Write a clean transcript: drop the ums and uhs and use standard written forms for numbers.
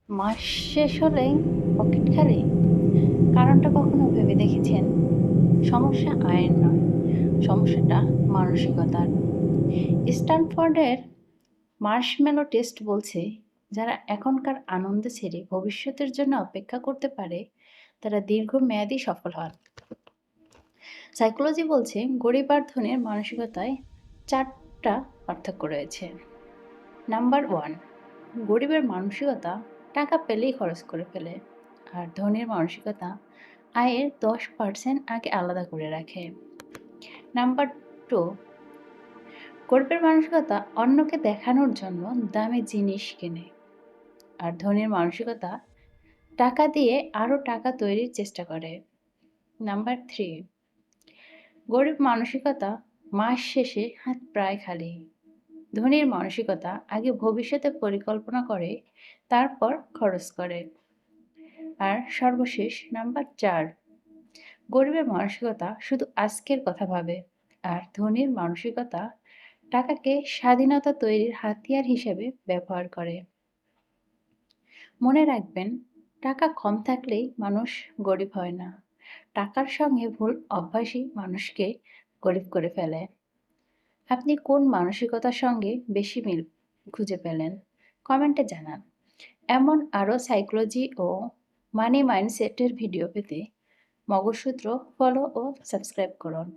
মাস শেষ হলেই পকেট খালি? কারণটা কখনো ভেবে দেখেছেন? সমস্যা আয়ের নয়, সমস্যাটা মানসিকতার। স্ট্যানফোর্ডের মার্শমেলো টেস্ট বলছে, যারা এখনকার আনন্দ ছেড়ে ভবিষ্যতের জন্য অপেক্ষা করতে পারে তারা দীর্ঘমেয়াদী সফল হয়। সাইকোলজি বলছে, গরিব আর ধনীর মানসিকতায় 4টা পার্থক্য রয়েছে। নাম্বার 1, গরিবের মানসিকতা টাকা পেলেই খরচ করে ফেলে, আর ধনীর মানসিকতা আয়ের 10% আগে আলাদা করে রাখে। নাম্বার 2, গরিবের মানসিকতা অন্যকে দেখানোর জন্য দামি জিনিস কেনে, আর ধনীর মানসিকতা টাকা দিয়ে আরও টাকা তৈরির চেষ্টা করে। নাম্বার 3, গরিব মানসিকতা মাস শেষে হাত প্রায় খালি, ধনীর মানসিকতা আগে ভবিষ্যতে পরিকল্পনা করে তারপর খরচ করে। আর সর্বশেষ নাম্বার 4, গরিবের মানসিকতা শুধু আজকের কথা ভাবে, আর ধনীর মানসিকতা টাকাকে স্বাধীনতা তৈরির হাতিয়ার হিসেবে ব্যবহার করে। মনে রাখবেন, টাকা কম থাকলেই মানুষ গরিব হয় না, টাকার সঙ্গে ভুল অভ্যাসই মানুষকে গরিব করে ফেলে। আপনি কোন মানসিকতার সঙ্গে বেশি মিল খুঁজে পেলেন? কমেন্টে জানান। এমন আরও সাইকোলজি ও মানি মাইন্ডসেটের ভিডিও পেতে মগজসূত্র ফলো ও সাবস্ক্রাইব করুন।